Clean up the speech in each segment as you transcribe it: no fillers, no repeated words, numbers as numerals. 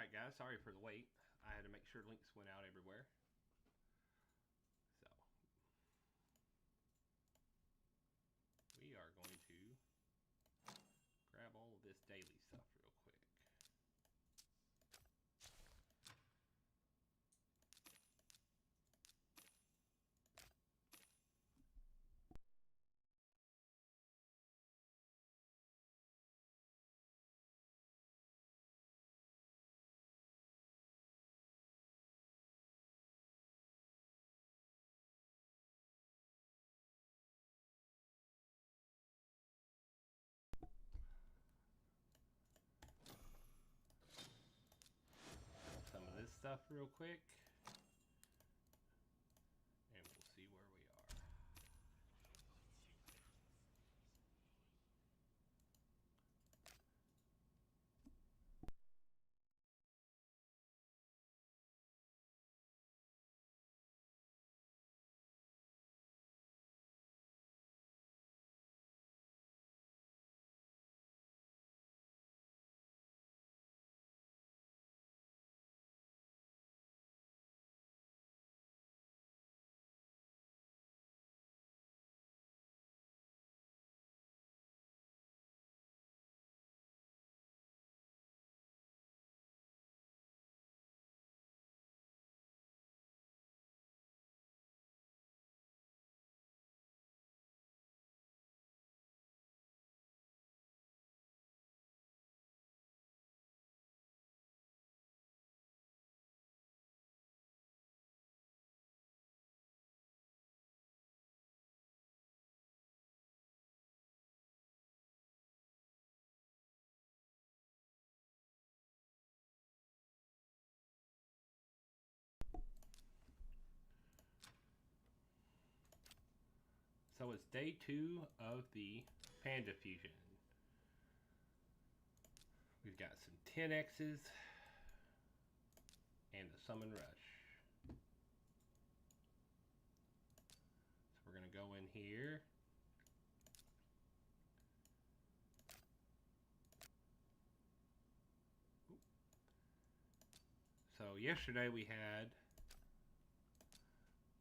Alright guys, sorry for the wait. I had to make sure links went out everywhere. So, we are going to grab all of this daily stuff real quick. Some of this stuff real quick. And we'll see where we are. So it's day 2 of the Panda Fusion. We've got some 10X's and the Summon Rush. So we're going to go in here. So yesterday we had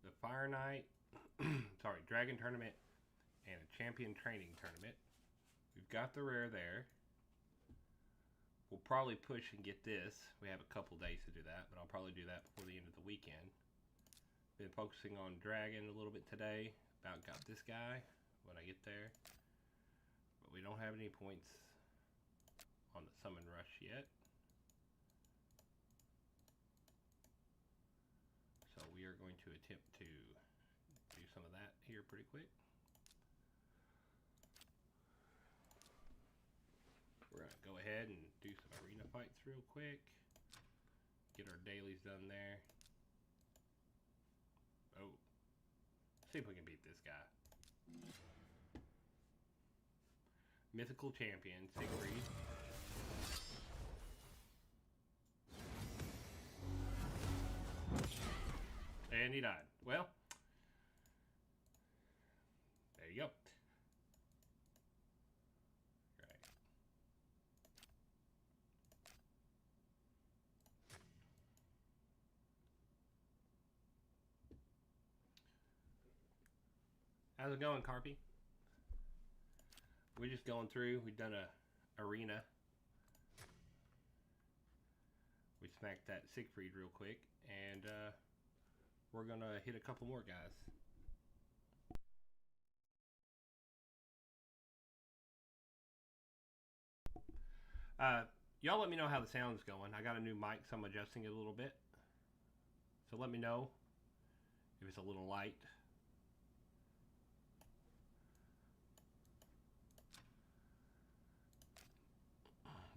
the Fire Knight, Dragon Tournament and a Champion Training Tournament. We've got the rare there. We'll probably push and get this. We have a couple days to do that, but I'll probably do that before the end of the weekend. Been focusing on Dragon a little bit today. About got this guy when I get there. But we don't have any points on the Summon Rush yet. So we are going to attempt to do some of that here pretty quick. We're going to go ahead and do some arena fights real quick. Get our dailies done there. Oh. See if we can beat this guy. Mythical Champion, Siegfried. And he died. Well, there you go. Right. How's it going, Carpy? We're just going through. We've done a arena. We smacked that Siegfried real quick, and we're gonna hit a couple more guys. Y'all let me know how the sound's going. I got a new mic, so I'm adjusting it a little bit. So let me know if it's a little light.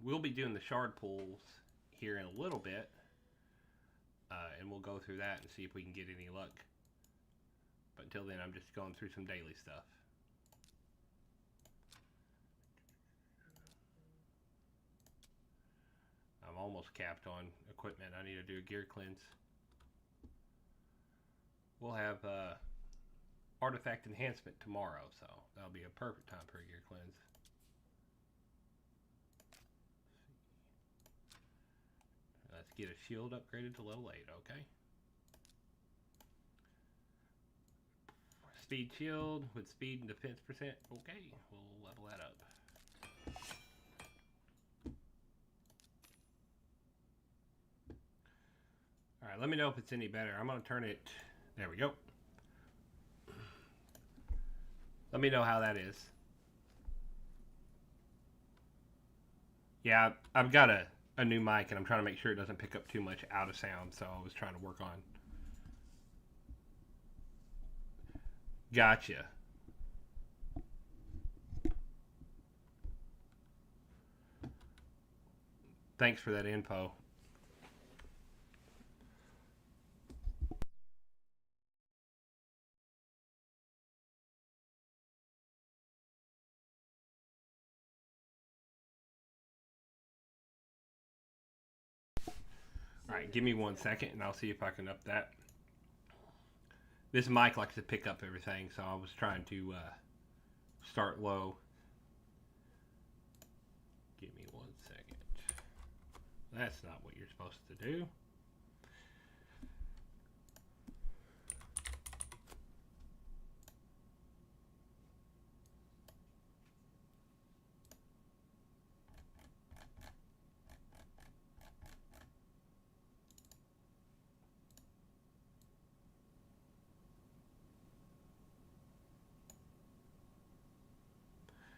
We'll be doing the shard pulls here in a little bit. And we'll go through that and see if we can get any luck. But until then, I'm just going through some daily stuff. I'm almost capped on equipment. I need to do a gear cleanse. We'll have artifact enhancement tomorrow, so that'll be a perfect time for a gear cleanse. Get a shield upgraded to level 8, okay. Speed shield with speed and defense percent. Okay, we'll level that up. Alright, let me know if it's any better. I'm going to turn it... There we go. Let me know how that is. Yeah, I've got a new mic and I'm trying to make sure it doesn't pick up too much out of sound, so I was trying to work on. Gotcha. Thanks for that info. Alright, give me 1 second and I'll see if I can up that. This mic likes to pick up everything, so I was trying to start low. Give me 1 second. That's not what you're supposed to do.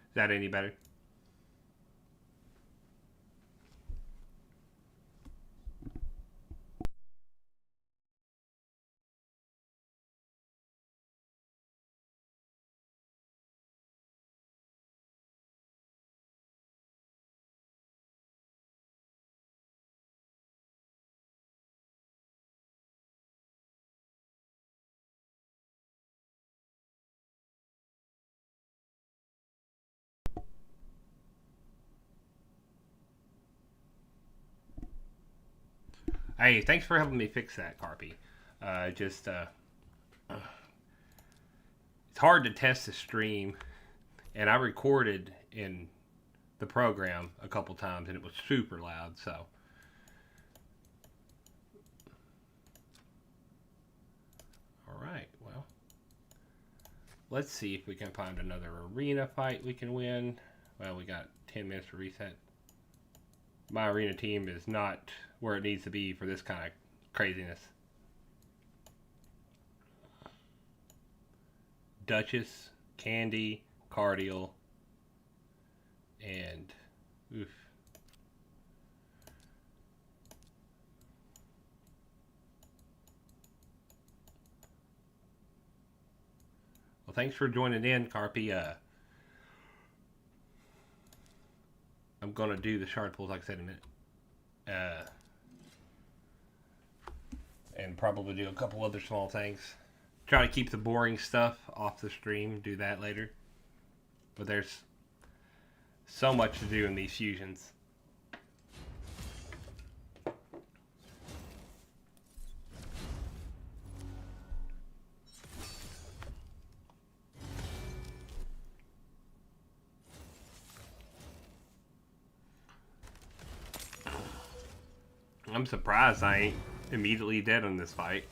Is that any better? Hey, thanks for helping me fix that, Carpy. It's hard to test the stream, and I recorded in the program a couple times, and it was super loud, so. Alright, well. Let's see if we can find another arena fight we can win. Well, we got 10 minutes to reset. My arena team is not where it needs to be for this kind of craziness. Duchess, Candy, Cardial, and oof. Well, thanks for joining in, Carpy. I'm gonna do the shard pulls, like I said, in a minute. And probably do a couple other small things. Try to keep the boring stuff off the stream. Do that later. But there's so much to do in these fusions. I'm surprised I ain't immediately dead in this fight.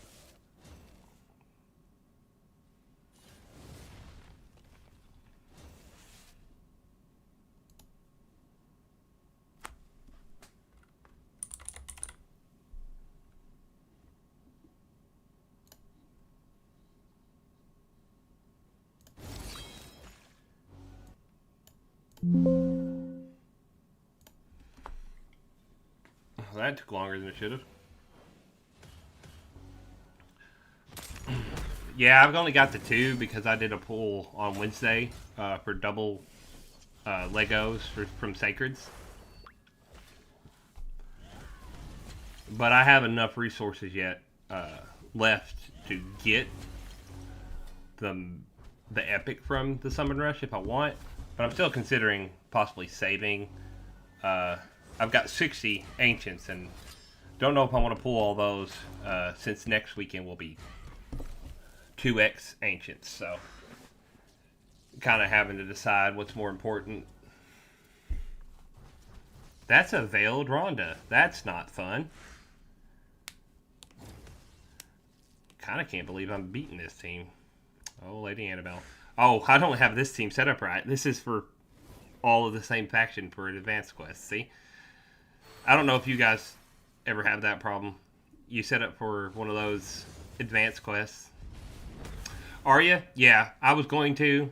That took longer than it should have. Yeah, I've only got the 2 because I did a pull on Wednesday for double Legos from Sacreds. But I have enough resources yet left to get the epic from the Summon Rush if I want. But I'm still considering possibly saving. I've got 60 Ancients and don't know if I want to pull all those since next weekend will be 2x Ancients. So kind of having to decide what's more important. That's a Veiled Rhonda. That's not fun. kind of can't believe I'm beating this team. Oh, Lady Annabelle. Oh, I don't have this team set up right. This is for all of the same faction for an advanced quest. See? I don't know if you guys ever have that problem. You set up for one of those advanced quests. Are you? Yeah, I was going to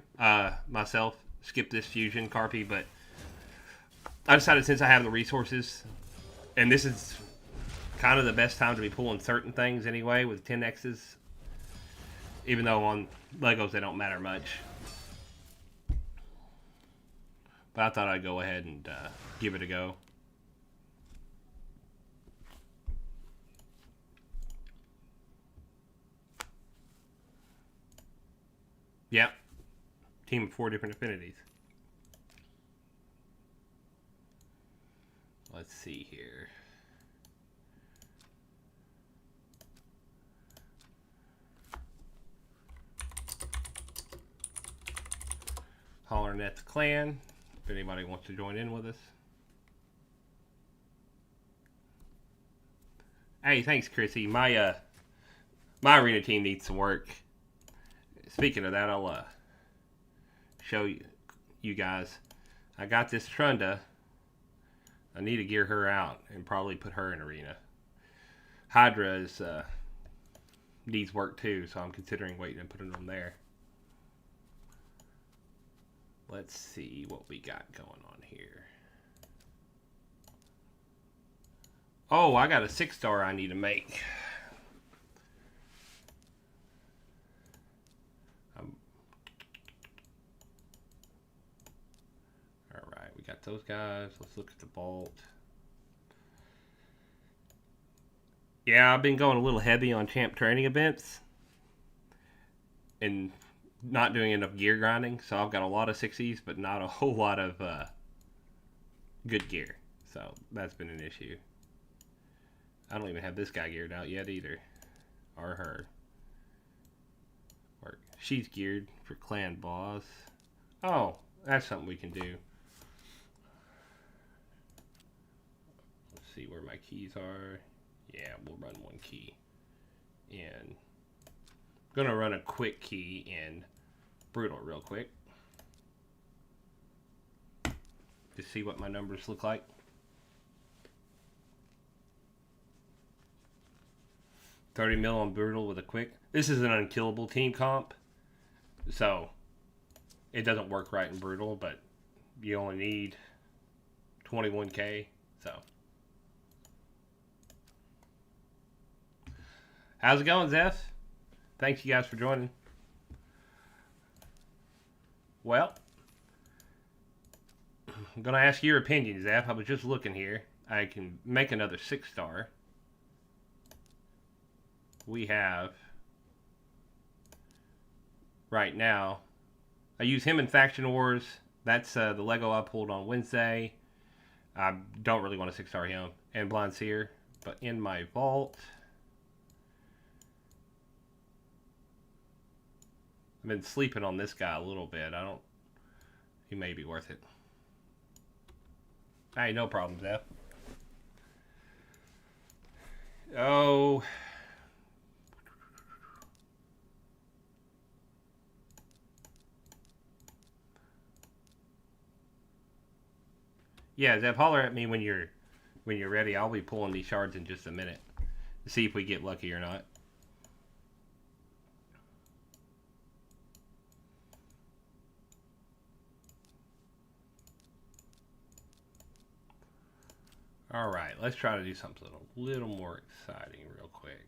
myself skip this fusion Carpy, but I decided since I have the resources, and this is kind of the best time to be pulling certain things anyway with 10Xs, even though on Legos they don't matter much. But I thought I'd go ahead and give it a go. Yep. Team of 4 different affinities. Let's see here. Hollernet's clan, if anybody wants to join in with us. Hey, thanks, Chrissy. My arena team needs some work. Speaking of that, I'll show you guys. I got this Trunda. I need to gear her out and probably put her in arena. Hydra is needs work too, so I'm considering waiting and putting them there. Let's see what we got going on here. Oh, I got a 6-star I need to make. Alright, we got those guys. Let's look at the vault. Yeah, I've been going a little heavy on champ training events. And not doing enough gear grinding, so I've got a lot of 6Es, but not a whole lot of good gear. So that's been an issue. I don't even have this guy geared out yet either, or her. Or she's geared for clan boss. Oh, that's something we can do. Let's see where my keys are. Yeah, we'll run one key in. Gonna run a quick key in Brutal real quick to see what my numbers look like. $30 mil on Brutal with a quick. This is an unkillable team comp, so it doesn't work right in Brutal, but you only need 21k. So how's it going, Zeph? Thanks you guys for joining. Well, I'm going to ask your opinion, Zeph. I was just looking here. I can make another 6-star. We have, right now, I use him in Faction Wars. That's the Lego I pulled on Wednesday. I don't really want to 6-star him. And Blind Seer. But in my vault, I've been sleeping on this guy a little bit. He may be worth it. Hey, no problem, Zeph. Oh. Yeah, Zeph, holler at me when you're ready. I'll be pulling these shards in just a minute to see if we get lucky or not. Alright, let's try to do something a little more exciting real quick.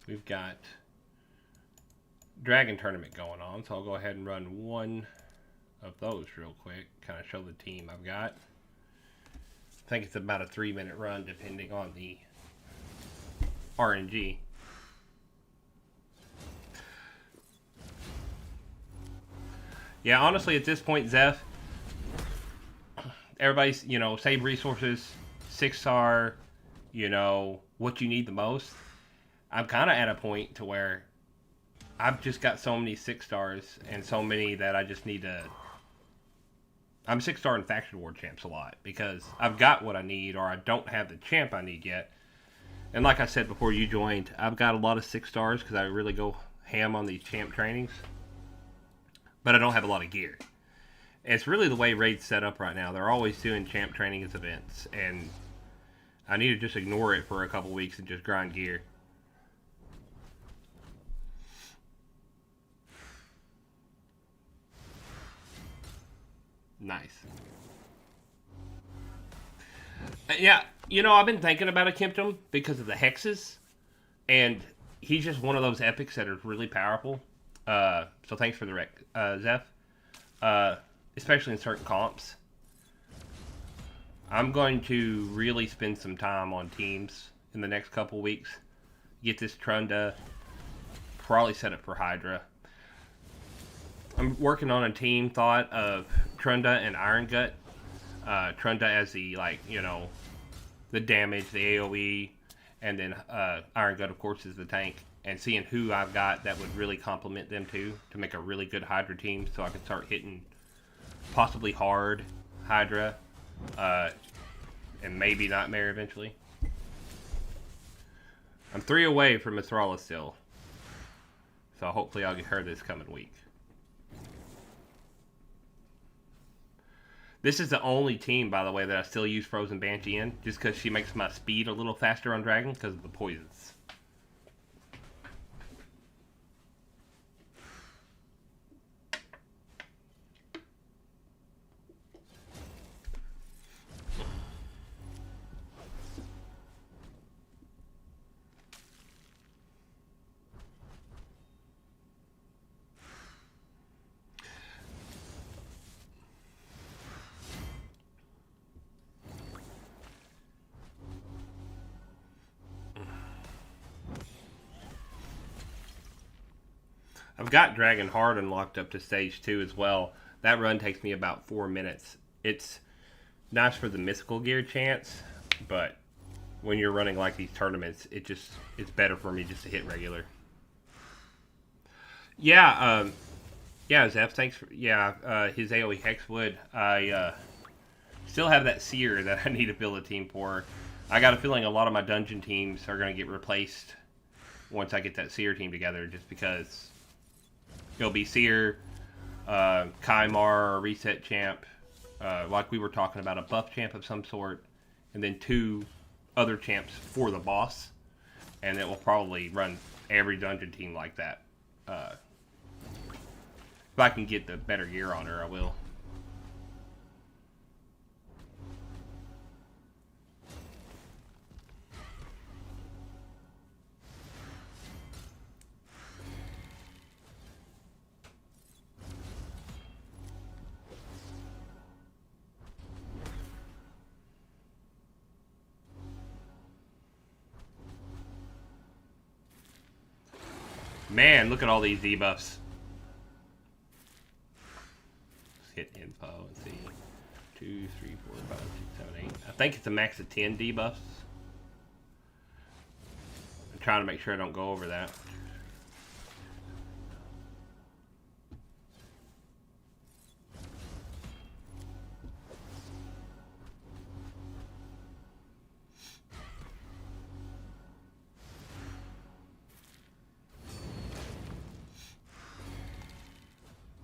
We've got Dragon Tournament going on, so I'll go ahead and run one of those real quick, kind of show the team I've got. I think it's about a 3-minute run depending on the RNG. Yeah, honestly, at this point, Zeph, everybody's, save resources, 6-star, what you need the most. I'm kind of at a point to where I've just got so many 6-stars and so many that I just need to I'm 6-star in Faction War champs a lot because I've got what I need, or I don't have the champ I need yet. And like I said before you joined, I've got a lot of 6-stars because I really go ham on these champ trainings. But I don't have a lot of gear. It's really the way Raid's set up right now. They're always doing champ training as events, and I need to just ignore it for a couple weeks and just grind gear. Nice. Yeah, you know, I've been thinking about a Kempton because of the hexes, and he's just one of those epics that are really powerful. So thanks for the rec, Zeph. Especially in certain comps. I'm going to really spend some time on teams in the next couple weeks. Get this Trunda, probably set up for Hydra. I'm working on a team thought of Trunda and Iron Gut. Trunda as the, like, you know, the damage, the AoE, and then Iron Gut, of course, is the tank. And seeing who I've got that would really complement them to make a really good Hydra team, so I can start hitting possibly hard Hydra, and maybe Nightmare eventually. I'm 3 away from Mithrala still, so hopefully I'll get her this coming week. This is the only team, by the way, that I still use Frozen Banshee in, just because she makes my speed a little faster on Dragon because of the poisons. I've got Dragon Hard unlocked up to stage 2 as well. That run takes me about 4 minutes. It's nice for the mythical gear chance, but when you're running like these tournaments, it's better for me just to hit regular. Yeah, yeah, Zeph, thanks for, his AoE Hexwood. I still have that Seer that I need to build a team for. I got a feeling a lot of my dungeon teams are going to get replaced once I get that Seer team together, just because it'll be Seer, Kymar, Reset Champ, like we were talking about, a buff champ of some sort, and then 2 other champs for the boss, and it will probably run every dungeon team like that. If I can get the better gear on her, I will. Man, look at all these debuffs. Let's hit info and see. 2, 3, 4, 5, 6, 7, 8. I think it's a max of 10 debuffs. I'm trying to make sure I don't go over that.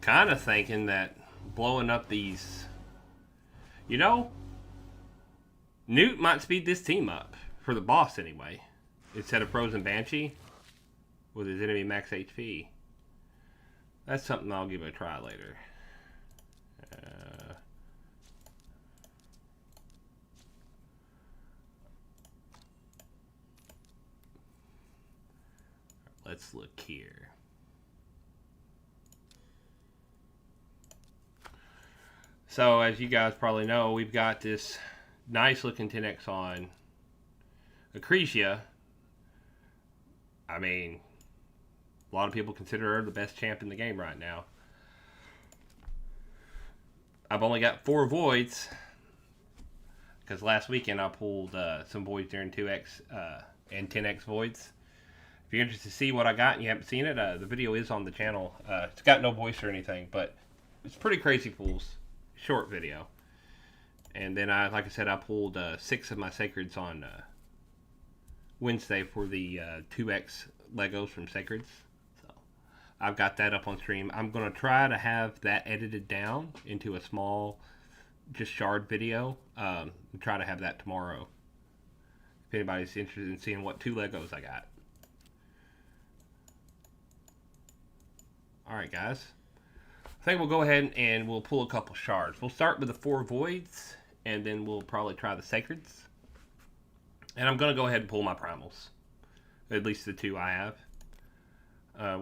Kind of thinking that blowing up these, you know, Newt might speed this team up for the boss anyway, instead of Frozen Banshee with his enemy max HP. That's something I'll give it a try later. Let's look here. So, as you guys probably know, we've got this nice looking 10x on Acacia. I mean, a lot of people consider her the best champ in the game right now. I've only got 4 voids, because last weekend I pulled some voids during 2x and 10x voids. If you're interested to see what I got and you haven't seen it, the video is on the channel. It's got no voice or anything, but it's pretty crazy pulls. short video. And then like I said, I pulled 6 of my Sacreds on Wednesday for the 2X Legos from Sacreds. So I've got that up on stream. I'm going to try to have that edited down into a small, just shard video. Try to have that tomorrow. If anybody's interested in seeing what 2 Legos I got. Alright guys. I think we'll go ahead and we'll pull a couple shards. We'll start with the 4 voids, and then we'll probably try the Sacreds. And I'm going to go ahead and pull my primals. At least the 2 I have.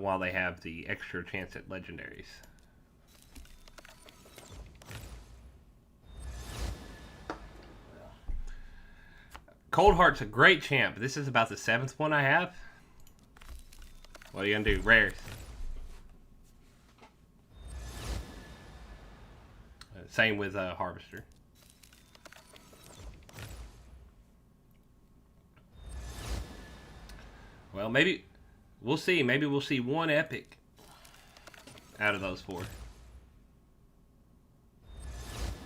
While they have the extra chance at legendaries. Cold Heart's a great champ. This is about the 7th one I have. What are you going to do? Rares. Same with Harvester. Well, maybe we'll see. Maybe we'll see 1 epic out of those 4.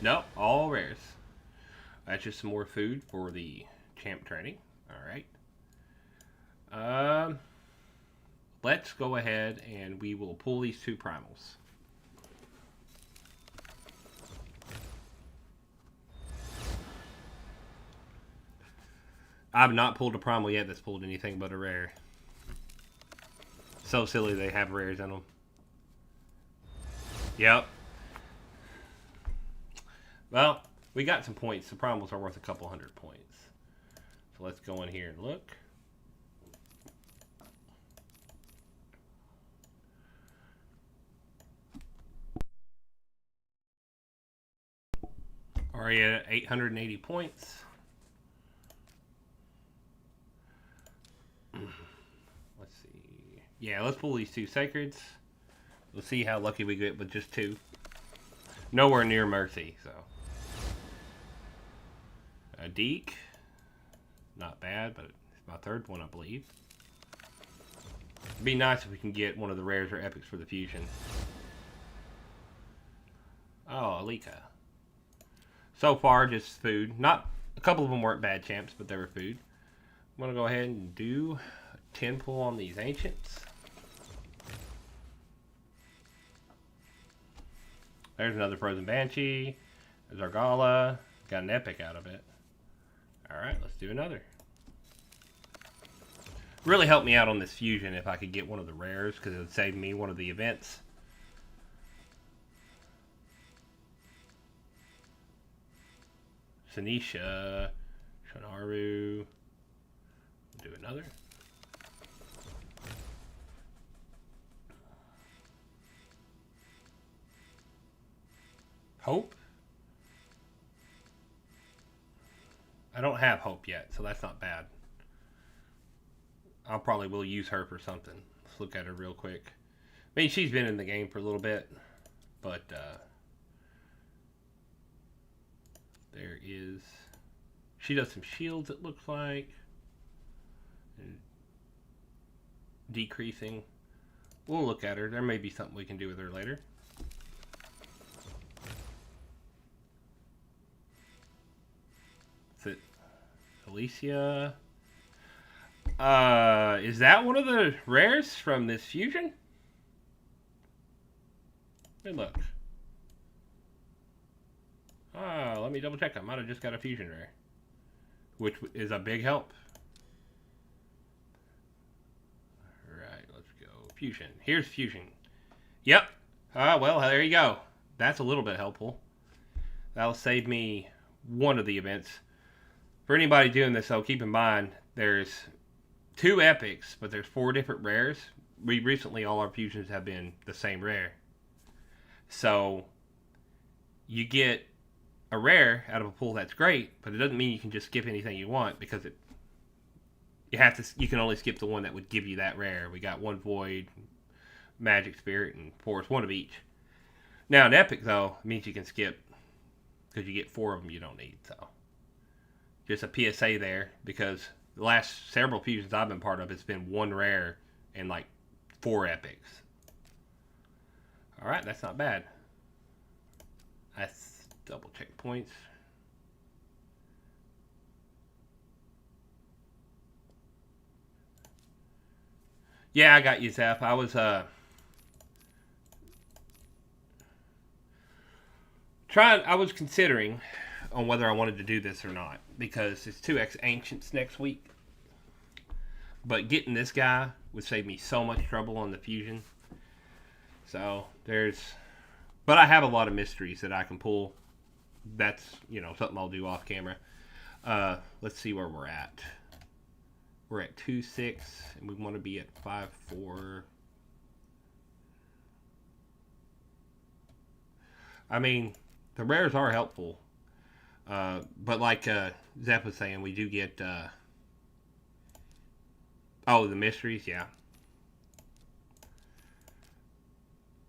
Nope, all rares. That's just some more food for the champ training. All right. Let's go ahead and we will pull these 2 primals. I've not pulled a primal yet that's pulled anything but a rare. So silly they have rares in them. Yep. Well, we got some points. The primals are worth a couple 100 points. So let's go in here and look. Already at 880 points. Let's see. Yeah, let's pull these 2 Sacreds. Let's see how lucky we get with just 2. Nowhere near Mercy, so. A Deke. Not bad, but it's my 3rd one, I believe. It'd be nice if we can get one of the rares or epics for the fusion. Oh, Alika. So far, just food. Not a couple of them weren't bad champs, but they were food. I'm going to go ahead and do a 10 pull on these Ancients. There's another Frozen Banshee. There's Argala. Got an epic out of it. Alright, let's do another. Really helped me out on this fusion if I could get one of the rares, because it would save me one of the events. Sanisha. Shanaru. Do another. Hope? I don't have Hope yet, so that's not bad. I'll probably will use her for something. Let's look at her real quick. I mean, she's been in the game for a little bit, but there is... She does some shields, it looks like. Decreasing. We'll look at her. There may be something we can do with her later. Is it Alicia? Is that one of the rares from this fusion? Good look. Let me double check. I might have just got a fusion rare, which is a big help. Alright, let's go. Fusion. Here's fusion. Yep. Well, there you go. That's a little bit helpful. That'll save me one of the events. For anybody doing this, though, keep in mind, there's 2 epics, but there's 4 different rares. We recently, all our fusions have been the same rare. So, you get a rare out of a pool, that's great, but it doesn't mean you can just skip anything you want, because you can only skip the one that would give you that rare. We got 1 Void, Magic Spirit, and Force, 1 of each. Now, an epic, though, means you can skip, because you get 4 of them you don't need, so. Just a PSA there, because the last several fusions I've been part of, it's been 1 rare and like 4 epics. Alright, that's not bad. Double check points. Yeah, I got you, Zeph. I was I was considering on whether I wanted to do this or not because it's 2x Ancients next week. But getting this guy would save me so much trouble on the fusion. So but I have a lot of mysteries that I can pull. That's something I'll do off camera. Let's see where we're at. We're at 2-6, and we want to be at 5-4. I mean, the rares are helpful, but like Zep was saying, we do get the mysteries. Yeah.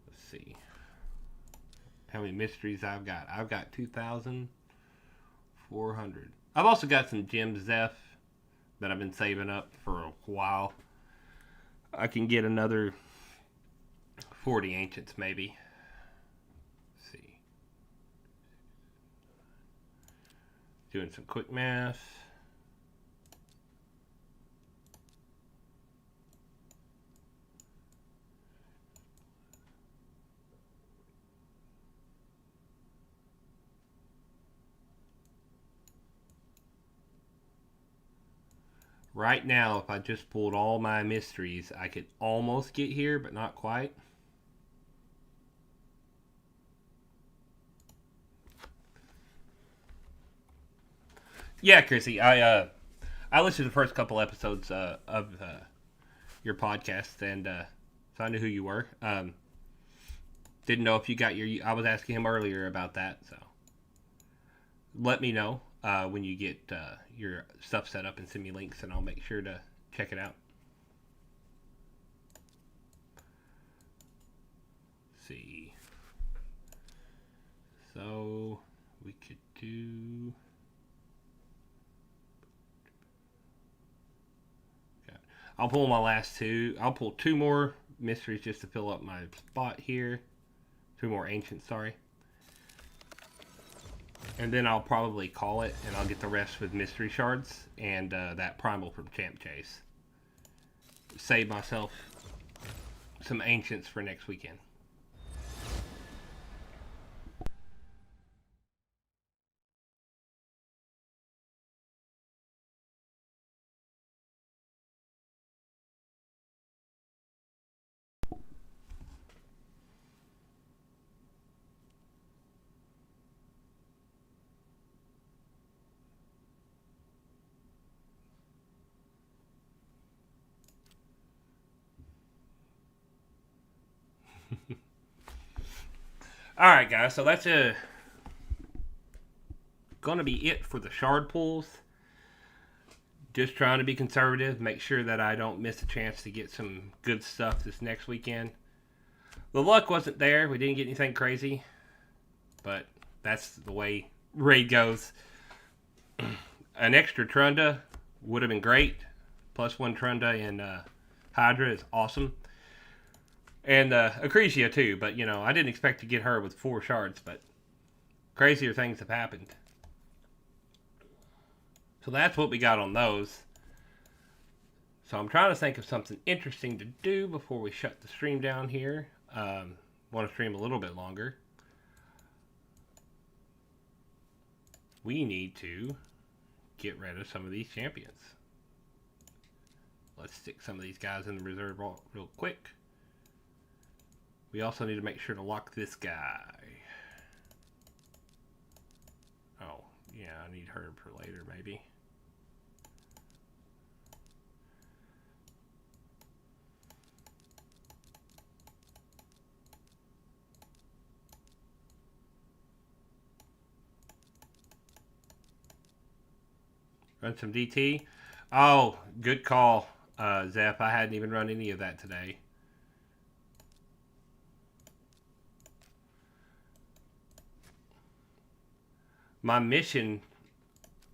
Let's see how many mysteries I've got. I've got 2,400. I've also got some gems, Zeph, that I've been saving up for a while. I can get another 40 ancients maybe. Let's see. Doing some quick math. Right now, if I just pulled all my mysteries, I could almost get here, but not quite. Yeah, Chrissy, I listened to the first couple episodes of your podcast, and so I knew who you were. Didn't know if you got I was asking him earlier about that, so let me know when you get your stuff set up and send me links, and I'll make sure to check it out. Let's see. So we could do. I'll pull my last two. I'll pull two more mysteries just to fill up my spot here. Two more ancients, sorry. And then I'll probably call it, and I'll get the rest with mystery shards and that primal from Champ Chase. Save myself some ancients for next weekend. Alright guys, so that's gonna be it for the shard pulls. Just trying to be conservative, make sure that I don't miss a chance to get some good stuff this next weekend. The luck wasn't there, we didn't get anything crazy, but that's the way raid goes. An extra Trunda would have been great. +1 Trunda in Hydra is awesome. And Acretia too, but I didn't expect to get her with 4 shards, but crazier things have happened. So that's what we got on those. So I'm trying to think of something interesting to do before we shut the stream down here. Want to stream a little bit longer. We need to get rid of some of these champions. Let's stick some of these guys in the reserve real quick. We also need to make sure to lock this guy. Oh, yeah, I need her for later, maybe. Run some DT. Oh, good call, Zeph. I hadn't even run any of that today. My mission,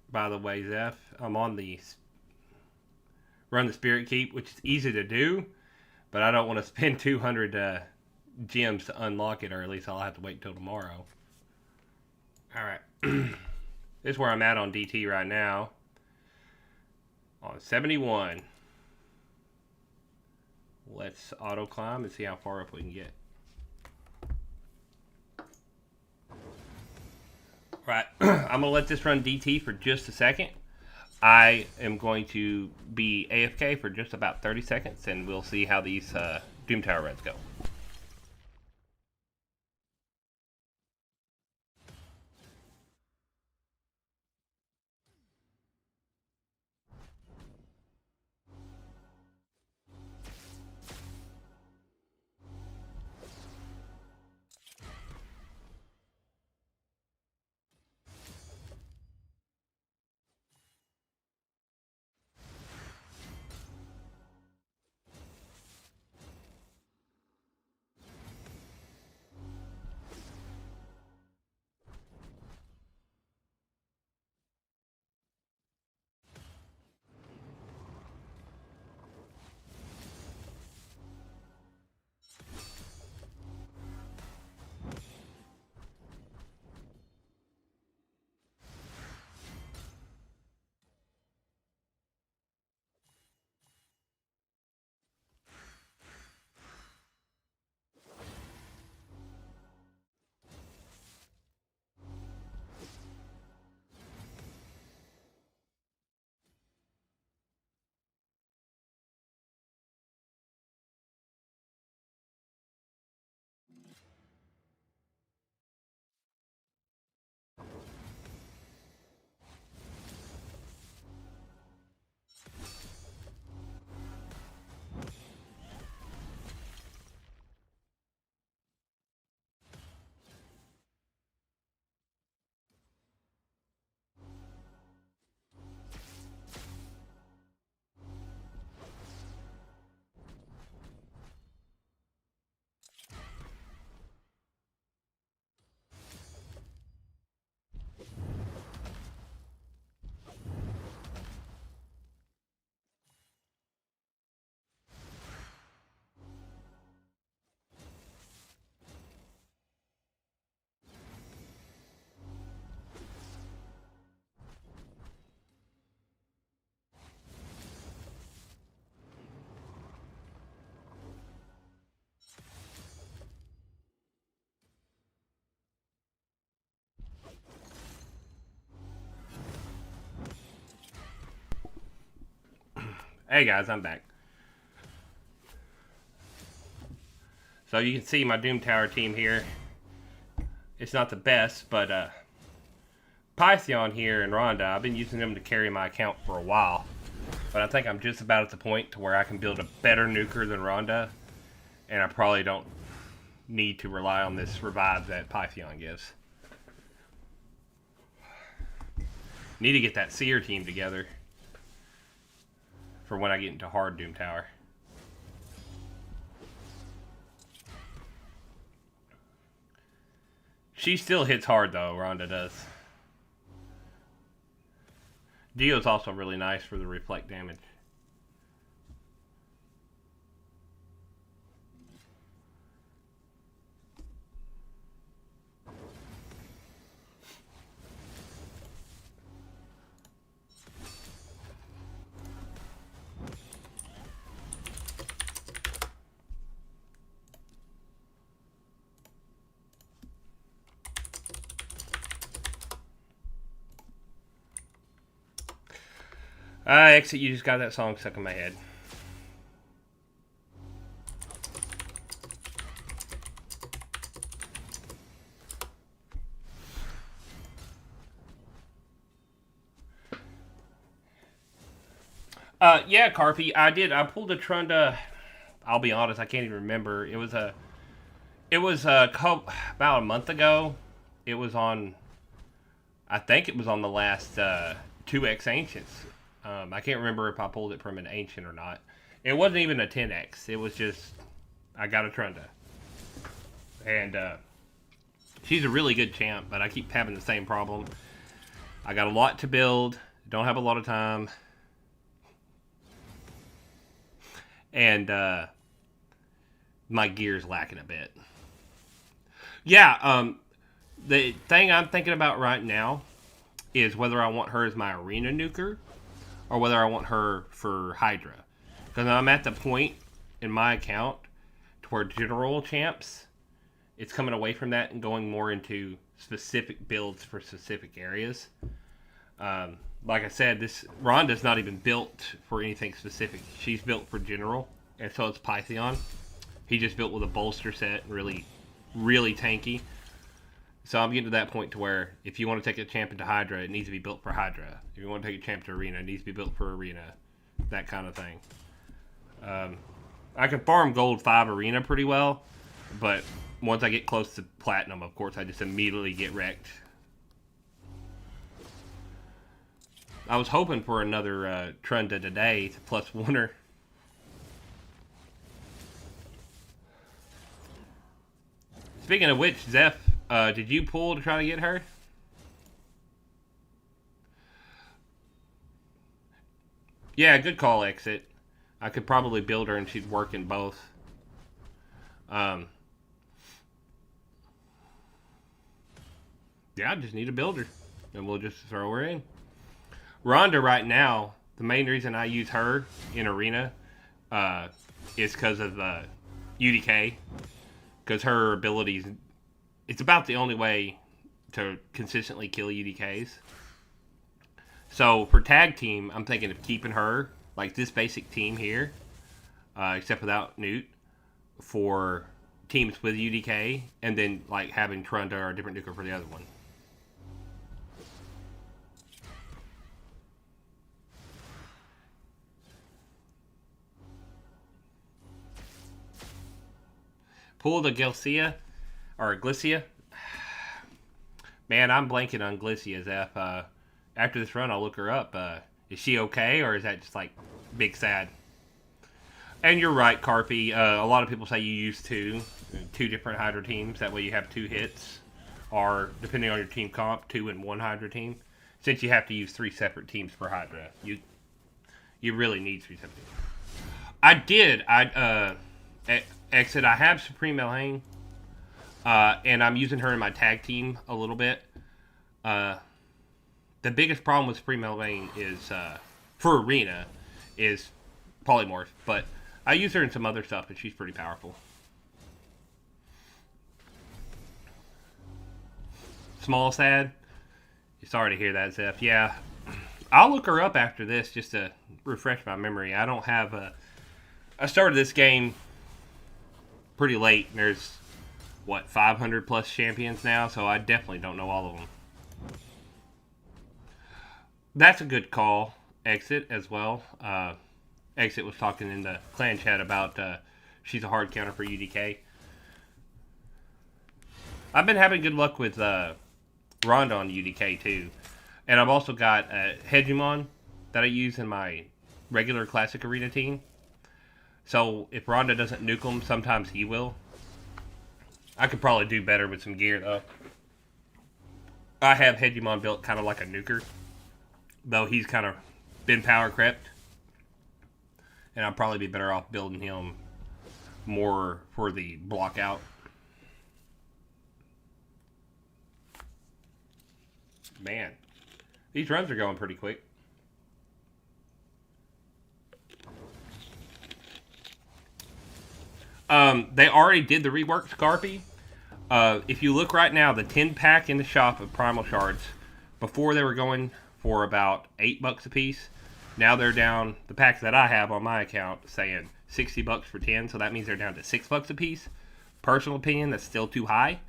by the way, Zeph, I'm on the Run the Spirit Keep, which is easy to do, but I don't want to spend 200 gems to unlock it, or at least I'll have to wait till tomorrow. Alright. This is where I'm at on DT right now. On 71. Let's auto climb and see how far up we can get. Right. I'm going to let this run DT for just a second. I am going to be AFK for just about 30 seconds, and we'll see how these Doom Tower runs go. Hey guys, I'm back. So you can see my Doom Tower team here. It's not the best, but Python here and Rhonda, I've been using them to carry my account for a while. But I think I'm just about at the point to where I can build a better nuker than Rhonda. And I probably don't need to rely on this revive that Python gives. Need to get that Seer team together for when I get into hard Doom Tower. She still hits hard though, Rhonda does. Dio's also really nice for the reflect damage. Exit, you just got that song stuck in my head. Yeah, Carpy, I did. I pulled a Trunda. I'll be honest, I can't even remember. It was about a month ago. It was on. I think it was on the last 2x Ancients. I can't remember if I pulled it from an Ancient or not. It wasn't even a 10x. It was just I got a Trunda, and she's a really good champ. But I keep having the same problem. I got a lot to build. Don't have a lot of time. And my gear's lacking a bit. Yeah, The thing I'm thinking about right now is whether I want her as my arena nuker or whether I want her for Hydra. Because I'm at the point in my account to where general champs, it's coming away from that and going more into specific builds for specific areas. Like I said, this Rhonda's not even built for anything specific. She's built for general, and so it's Pythion. He just built with a bolster set, really, really tanky. So I'm getting to that point to where if you want to take a champion to Hydra, it needs to be built for Hydra. If you want to take a champion to Arena, it needs to be built for Arena. That kind of thing. I can farm Gold 5 Arena pretty well, but once I get close to Platinum, of course, I just immediately get wrecked. I was hoping for another Trunda today to plus oneer. Speaking of which, Zeph, did you pull to try to get her? Yeah, good call, Exit. I could probably build her and she'd work in both. Yeah, I just need a builder. And we'll just throw her in. Rhonda right now, the main reason I use her in Arena is because of UDK. Because her abilities, it's about the only way to consistently kill UDKs. So for tag team, I'm thinking of keeping her, like this basic team here, except without Newt, for teams with UDK, and then like having Trunda or a different nuker for the other one. Pull the Glycia, or Glycia. Man, I'm blanking on Glycia, Zeph. After this run, I'll look her up. Is she okay, or is that just like big sad? And you're right, Carpy. A lot of people say you use two different Hydra teams. That way you have 2 hits, or depending on your team comp, 2 and 1 Hydra team. Since you have to use 3 separate teams for Hydra, you really need 3 separate teams. I did. Exit. I have Supreme Elaine, and I'm using her in my tag team a little bit. The biggest problem with Supreme Elaine is, for Arena, is Polymorph, but I use her in some other stuff, and she's pretty powerful. Small sad? Sorry to hear that, Zeph. Yeah, I'll look her up after this just to refresh my memory. I don't have I started this game pretty late, and there's, 500 plus champions now, so I definitely don't know all of them. That's a good call, Exit, as well. Exit was talking in the clan chat about she's a hard counter for UDK. I've been having good luck with Rhonda on UDK, too. And I've also got Hegemon that I use in my regular Classic Arena team. So if Rhonda doesn't nuke him, sometimes he will. I could probably do better with some gear, though. I have Hegemon built kind of like a nuker, though he's kind of been power crept. And I'd probably be better off building him more for the block out. Man, these runs are going pretty quick. They already did the rework, Scarpy. If you look right now, the 10-pack in the shop of Primal Shards, before they were going for about $8 a piece. Now they're down, the packs that I have on my account, saying $60 for 10, so that means they're down to $6 a piece. Personal opinion, that's still too high,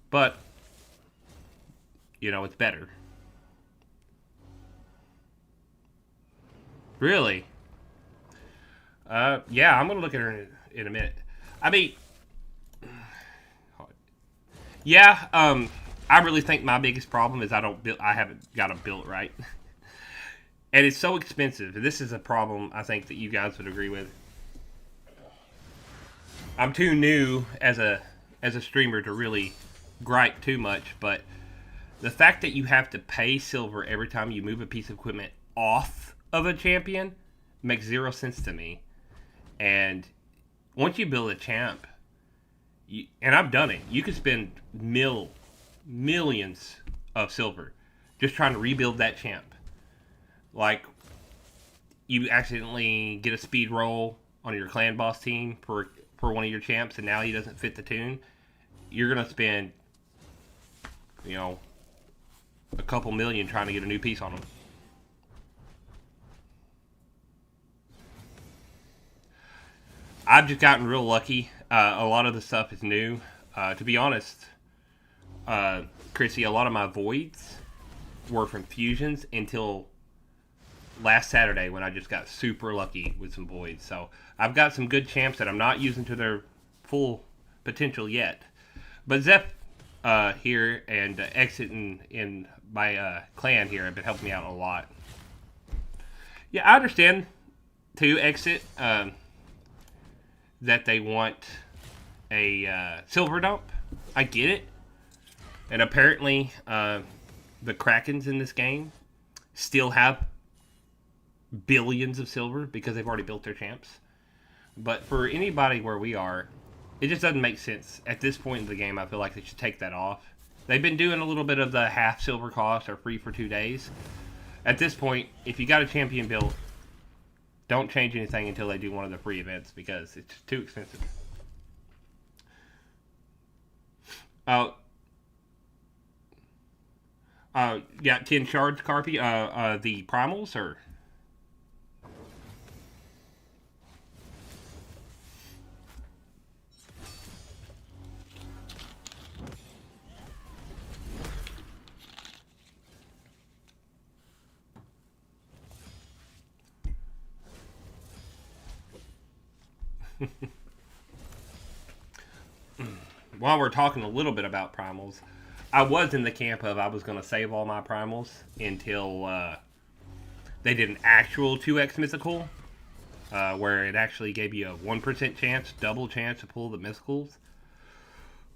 but, it's better. Really? Yeah, I'm going to look at her in a minute. I mean, yeah, I really think my biggest problem is I haven't got them built right. And it's so expensive. This is a problem I think that you guys would agree with. I'm too new as a streamer to really gripe too much, but the fact that you have to pay silver every time you move a piece of equipment off of a champion makes 0 sense to me. And once you build a champ, and I've done it, you can spend millions of silver just trying to rebuild that champ. Like, you accidentally get a speed roll on your clan boss team for one of your champs, and now he doesn't fit the tune. You're gonna spend, you know, a couple million trying to get a new piece on him. I've just gotten real lucky. A lot of the stuff is new. To be honest, Chrissy, a lot of my voids were from fusions until last Saturday when I just got super lucky with some voids. So I've got some good champs that I'm not using to their full potential yet. But Zeph here and Exit in my clan here have been helping me out a lot. Yeah, I understand too, Exit, that they want a silver dump. I get it. And apparently, the Krakens in this game still have billions of silver because they've already built their champs. But for anybody where we are, it just doesn't make sense. At this point in the game, I feel like they should take that off. They've been doing a little bit of the half silver cost or free for 2 days. At this point, if you got a champion built, don't change anything until they do one of the free events because it's too expensive. Got 10 shards, Carpy. The primals, or? While we're talking a little bit about primals, I was in the camp of I was going to save all my primals until they did an actual 2x mythical, where it actually gave you a 1% chance, double chance to pull the mythicals.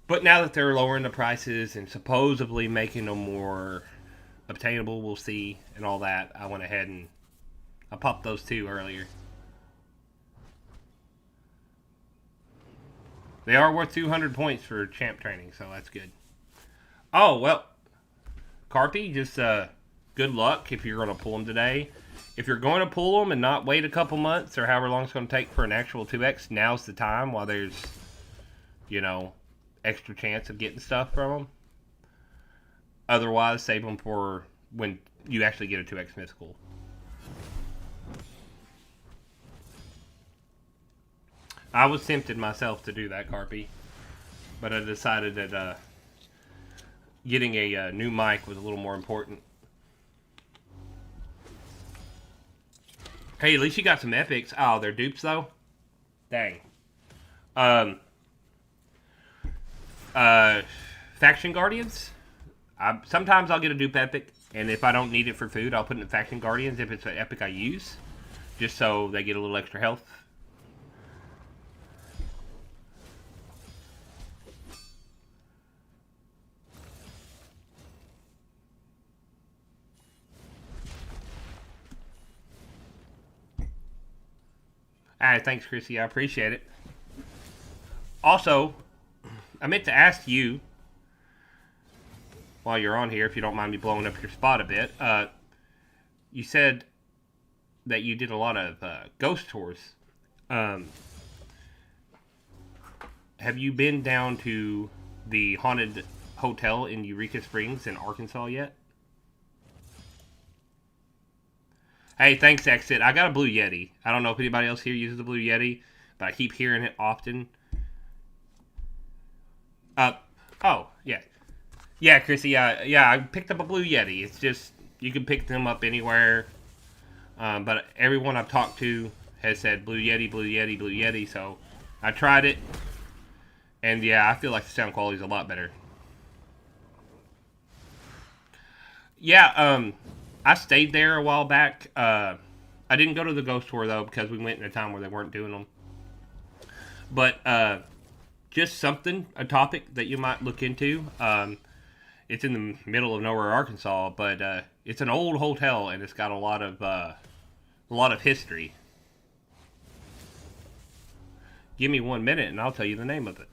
But now that they're lowering the prices and supposedly making them more obtainable, we'll see, and all that, I went ahead and I popped those 2 earlier. They are worth 200 points for champ training, so that's good. Oh, well, Carpy, just good luck if you're going to pull them today. If you're going to pull them and not wait a couple months or however long it's going to take for an actual 2x, now's the time while there's, you know, extra chance of getting stuff from them. Otherwise, save them for when you actually get a 2x mythical. I was tempted myself to do that, Carpy, but I decided that getting a new mic was a little more important. Hey, at least you got some epics. Oh, they're dupes though? Dang. Faction Guardians? Sometimes I'll get a dupe epic, and if I don't need it for food, I'll put it in Faction Guardians if it's an epic I use, just so they get a little extra health. Alright, thanks, Chrissy. I appreciate it. Also, I meant to ask you, while you're on here, if you don't mind me blowing up your spot a bit, you said that you did a lot of ghost tours. Have you been down to the haunted hotel in Eureka Springs in Arkansas yet? Hey, thanks, Exit. I got a Blue Yeti. I don't know if anybody else here uses the Blue Yeti, but I keep hearing it often. Oh, yeah. Yeah, Chrissy, yeah, I picked up a Blue Yeti. It's just, you can pick them up anywhere. But everyone I've talked to has said Blue Yeti, Blue Yeti, Blue Yeti, so I tried it. And yeah, I feel like the sound quality is a lot better. Yeah, I stayed there a while back. I didn't go to the ghost tour, though, because we went in a time where they weren't doing them. But just something, a topic that you might look into. It's in the middle of nowhere, Arkansas, but it's an old hotel, and it's got a lot of history. Give me 1 minute, and I'll tell you the name of it.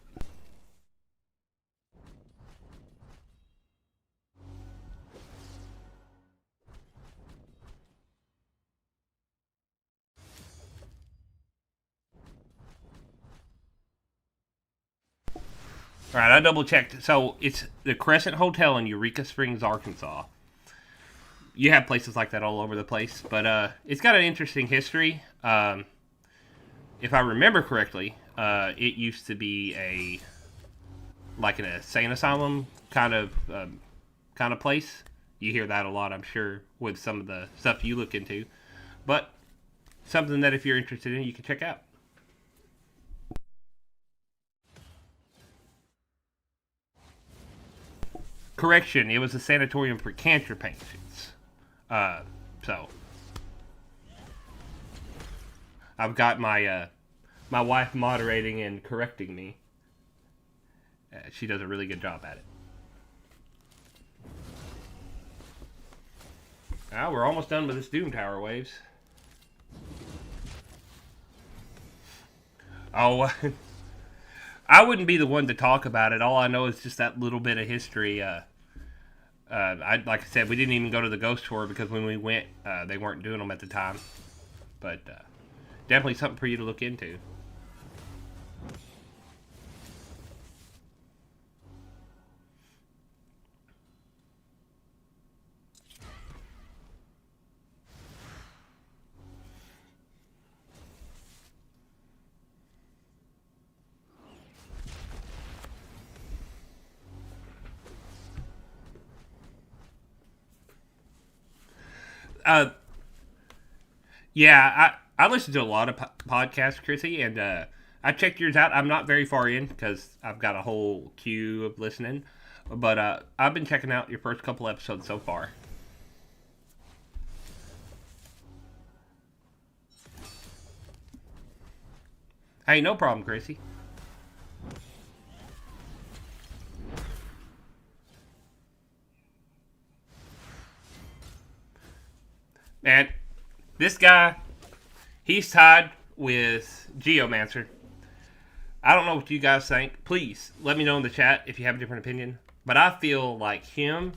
All right, I double checked. So it's the Crescent Hotel in Eureka Springs, Arkansas. You have places like that all over the place, but it's got an interesting history. If I remember correctly, it used to be like an insane asylum kind of place. You hear that a lot, I'm sure, with some of the stuff you look into. But something that if you're interested in, you can check out. Correction, it was a sanatorium for cancer patients. So I've got my wife moderating and correcting me. She does a really good job at it. Well, we're almost done with this Doom Tower waves. Oh, I wouldn't be the one to talk about it. All I know is just that little bit of history. Like I said, we didn't even go to the ghost tour because when we went, they weren't doing them at the time. But definitely something for you to look into. Uh, yeah, I listen to a lot of podcasts, Chrissy, and I checked yours out. I'm not very far in because I've got a whole queue of listening, but I've been checking out your first couple episodes so far. Hey, no problem, Chrissy. Man, this guy, he's tied with Geomancer. I don't know what you guys think. Please let me know in the chat if you have a different opinion. But I feel like him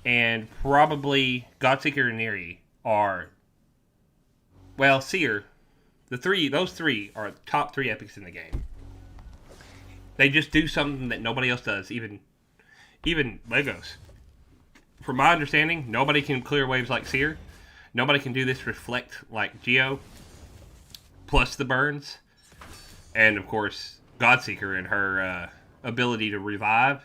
and probably Godseeker and Neri are, well, Seer. Those three are top three epics in the game. They just do something that nobody else does, even Legos. From my understanding, nobody can clear waves like Seer. Nobody can do this reflect like Geo. Plus the burns. And of course, Godseeker and her ability to revive.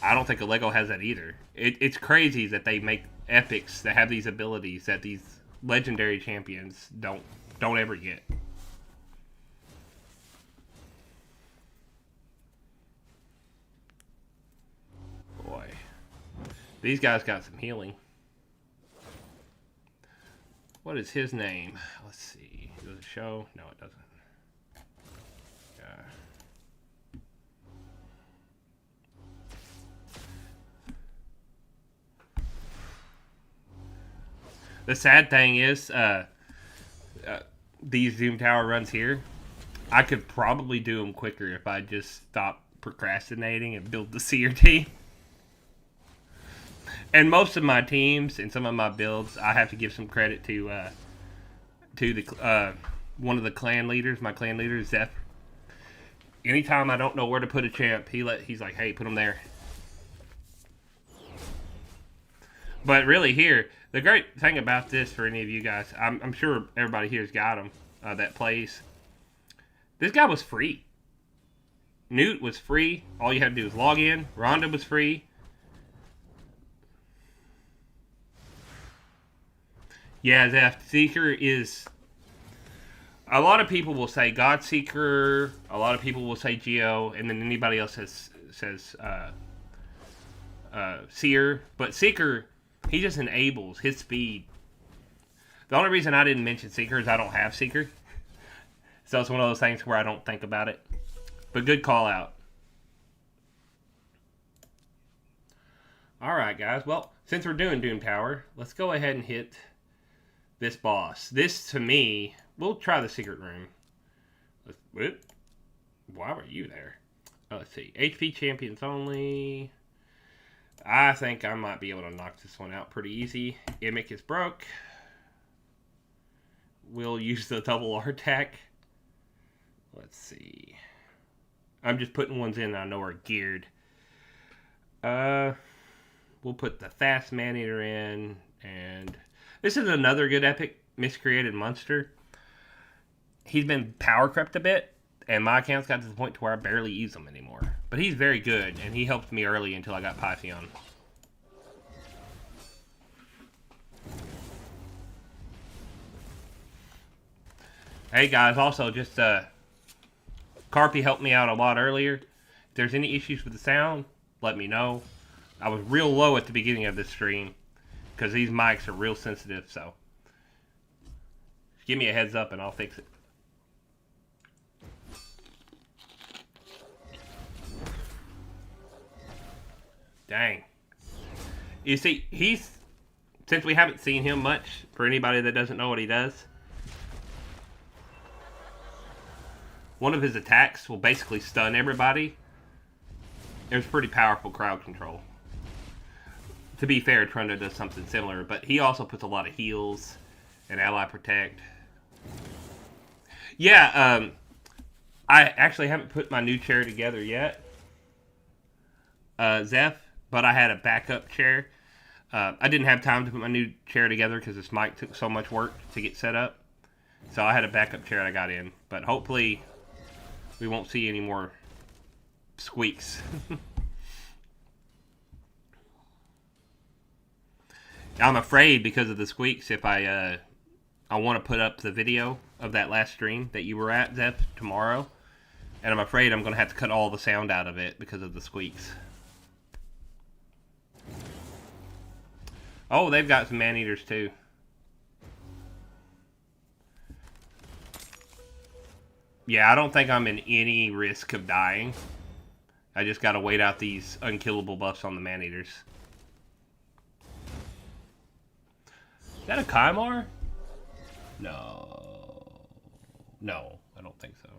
I don't think a Lego has that either. It's crazy that they make epics that have these abilities that these legendary champions don't ever get. Boy, these guys got some healing. What is his name? Let's see. Does it show? No, it doesn't. The sad thing is, these Doom Tower runs here, I could probably do them quicker if I just stop procrastinating and build the Seer team. And most of my teams and some of my builds, I have to give some credit to the one of the clan leaders. My clan leader, Zeph. Anytime I don't know where to put a champ, he's like, "Hey, put him there." But really, here, the great thing about this for any of you guys, I'm sure everybody here's got him that plays. This guy was free. Newt was free. All you had to do was log in. Rhonda was free. Yeah, Zeph, Seeker is... A lot of people will say Godseeker. A lot of people will say Geo. And then anybody else says Seer. But Seeker... He just enables his speed. The only reason I didn't mention Seeker is I don't have Seeker. So it's one of those things where I don't think about it. But good call out. Alright, guys. Well, since we're doing Doom Tower, let's go ahead and hit this boss. This, to me, we'll try the secret room. Why were you there? Let's see. HP champions only... I think I might be able to knock this one out pretty easy. Immic is broke. We'll use the double R attack. Let's see. I'm just putting ones in that I know are geared. We'll put the fast man-eater in, and this is another good epic miscreated monster. He's been power crept a bit, and my account's got to the point to where I barely use him anymore. But he's very good, and he helped me early until I got Pythion. Hey guys, also just Carpy helped me out a lot earlier. If there's any issues with the sound, let me know. I was real low at the beginning of this stream because these mics are real sensitive, so give me a heads up and I'll fix it. Dang. You see, since we haven't seen him much, for anybody that doesn't know what he does, one of his attacks will basically stun everybody. There's pretty powerful crowd control. To be fair, Trunda does something similar, but he also puts a lot of heals and ally protect. Yeah, I actually haven't put my new chair together yet, Zeph, but I had a backup chair. I didn't have time to put my new chair together because this mic took so much work to get set up. So I had a backup chair I got in, but hopefully we won't see any more squeaks. I'm afraid because of the squeaks, if I want to put up the video of that last stream that you were at, Zeph, tomorrow. And I'm afraid I'm going to have to cut all the sound out of it because of the squeaks. Oh, they've got some man-eaters too. Yeah, I don't think I'm in any risk of dying. I just gotta wait out these unkillable buffs on the man-eaters. Is that a Kymar? No. No, I don't think so.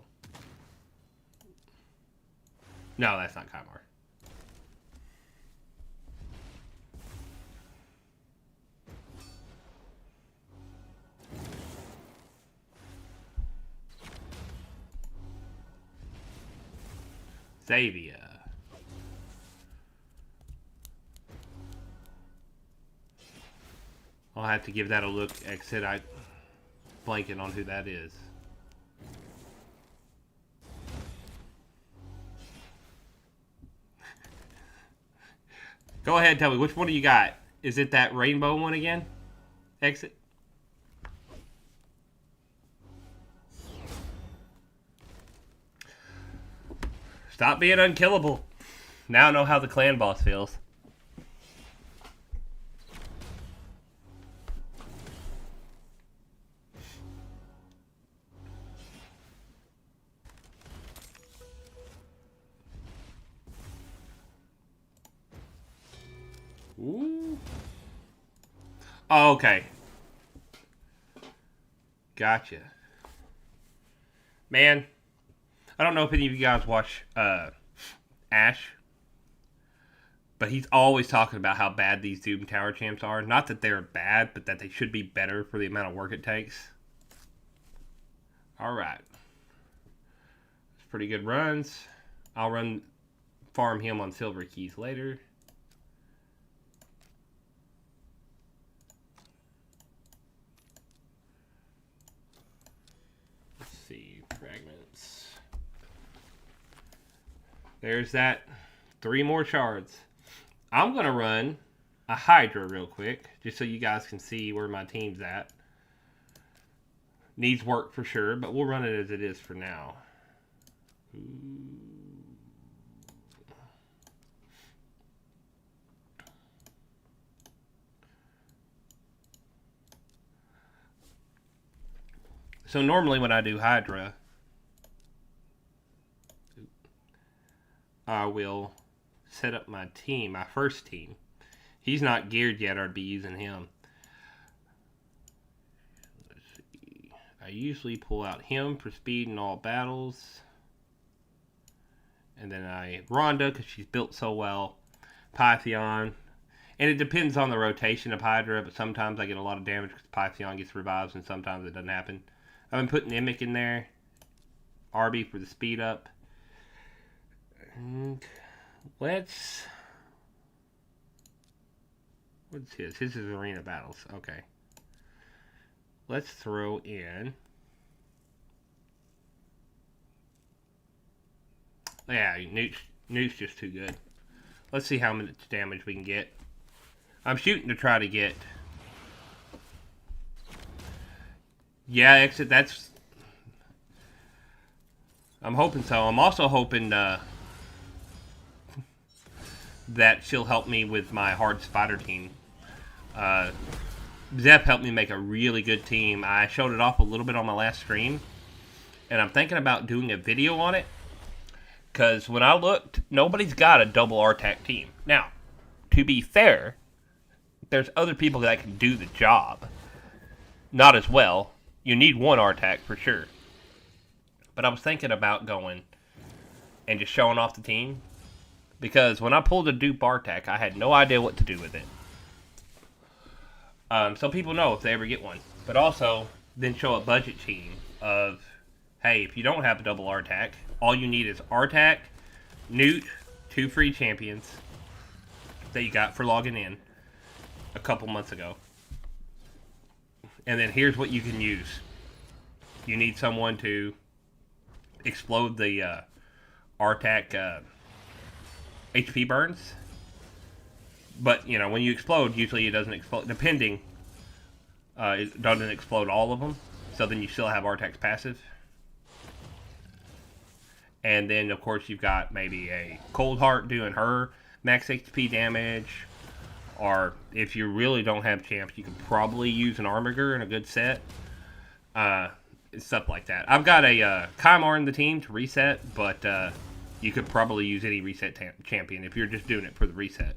No, that's not Kymar. Xavier. I'll have to give that a look. Exit. I blanking on who that is. Go ahead, tell me which one do you got? Is it that rainbow one again? Exit. Stop being unkillable. Now I know how the clan boss feels. Ooh. Oh, okay. Gotcha. Man, I don't know if any of you guys watch Ash, but he's always talking about how bad these Doom Tower champs are. Not that they're bad, but that they should be better for the amount of work it takes. Alright. It's pretty good runs. I'll farm him on silver keys later. Let's see. Fragments. There's that. 3 more shards. I'm going to run a Hydra real quick, just so you guys can see where my team's at. Needs work for sure, but we'll run it as it is for now. So normally when I do Hydra, I will set up my team, my first team. He's not geared yet, or I'd be using him. Let's see. I usually pull out him for speed in all battles. And then Rhonda, because she's built so well. Pythion. And it depends on the rotation of Hydra, but sometimes I get a lot of damage because Pythion gets revives, and sometimes it doesn't happen. I've been putting Mimic in there. Arby for the speed up. Let's... What's his? His is Arena Battles. Okay. Let's throw in... Yeah, Newt's just too good. Let's see how much damage we can get. I'm shooting to try to get... Yeah, exit, that's... I'm hoping so. I'm also hoping that she'll help me with my hard spider team. Zep helped me make a really good team. I showed it off a little bit on my last stream. And I'm thinking about doing a video on it. Because when I looked, nobody's got a double RTAC team. Now, to be fair, there's other people that can do the job. Not as well. You need one RTAC for sure. But I was thinking about going and just showing off the team. Because when I pulled a dupe RTAC, I had no idea what to do with it. So people know if they ever get one. But also, then show a budget team of, hey, if you don't have a double RTAC, all you need is RTAC, Newt, 2 free champions that you got for logging in a couple months ago. And then here's what you can use. You need someone to explode the RTAC HP burns. But, you know, when you explode, usually it doesn't explode. Depending, it doesn't explode all of them. So then you still have RTAC's passive. And then, of course, you've got maybe a Cold Heart doing her max HP damage. Or if you really don't have champs, you could probably use an Armiger in a good set. Stuff like that. I've got a Kymar in the team to reset, but you could probably use any reset champion if you're just doing it for the reset.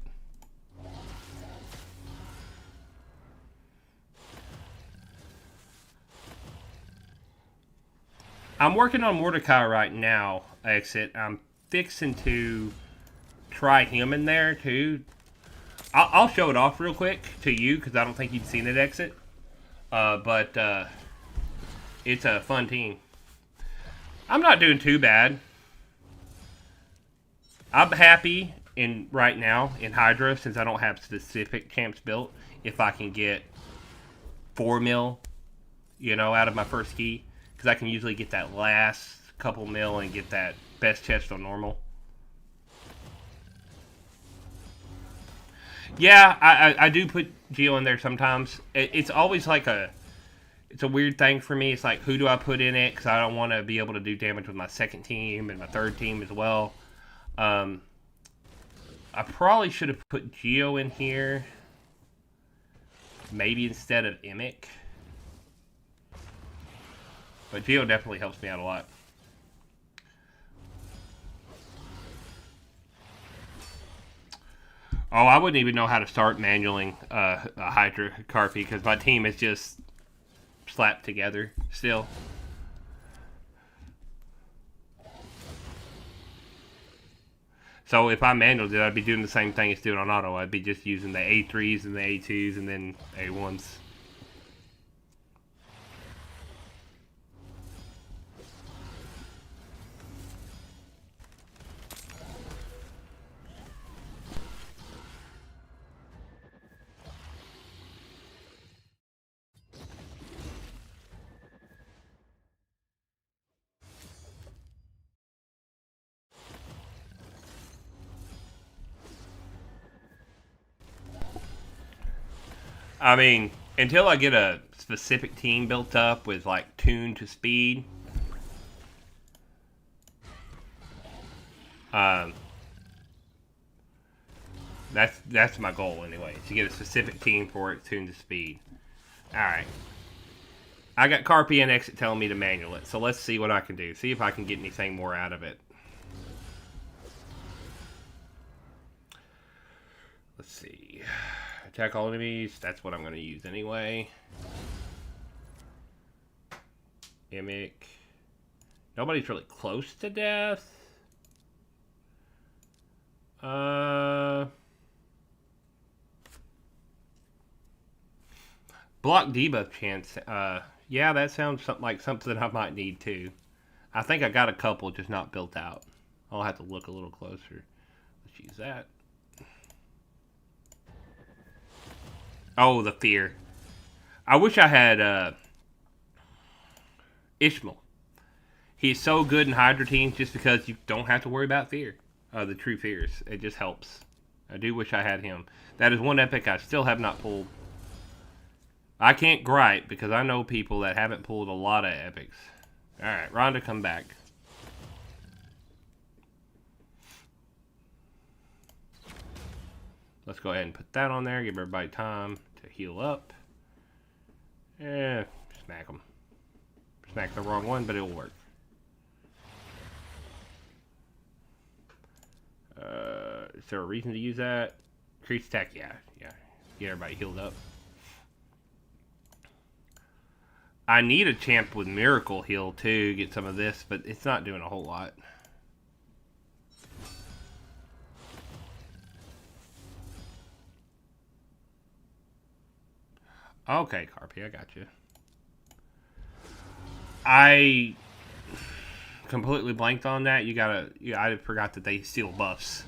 I'm working on Mordecai right now, Exit. I'm fixing to try him in there, too. I'll show it off real quick to you, because I don't think you've seen it, Exit. But it's a fun team. I'm not doing too bad. I'm happy right now in Hydra, since I don't have specific champs built, if I can get 4 mil, you know, out of my first key. Because I can usually get that last couple mil and get that best chest on normal. Yeah, I do put Geo in there sometimes. It's always like it's a weird thing for me. It's like, who do I put in it? Because I don't want to be able to do damage with my second team and my third team as well. I probably should have put Geo in here. Maybe instead of Emic. But Geo definitely helps me out a lot. Oh, I wouldn't even know how to start manualing a Hydra Carpy because my team is just slapped together still. So if I manualed it, I'd be doing the same thing as doing on auto. I'd be just using the A3s and the A2s and then A1s. I mean, until I get a specific team built up with like tune to speed, that's my goal anyway, to get a specific team for it tuned to speed. Alright. I got Carpy and Exit telling me to manual it, so let's see what I can do. See if I can get anything more out of it. Let's see. Attack all enemies. That's what I'm going to use anyway. Emic. Nobody's really close to death. Block debuff chance. Yeah, that sounds like something I might need too. I think I got a couple, just not built out I'll have to look a little closer. Let's use that. Oh, the fear. I wish I had Ishmael. He's so good in Hydra teams just because you don't have to worry about fear. The true fears. It just helps. I do wish I had him. That is one epic I still have not pulled. I can't gripe because I know people that haven't pulled a lot of epics. Alright, Rhonda, come back. Let's go ahead and put that on there. Give everybody time to heal up. Smack them. Smack the wrong one, but it'll work. Is there a reason to use that? Increase attack, yeah. Get everybody healed up. I need a champ with Miracle Heal too, get some of this, but it's not doing a whole lot. Okay, Carpy, I got you. I completely blanked on that. I forgot that they steal buffs.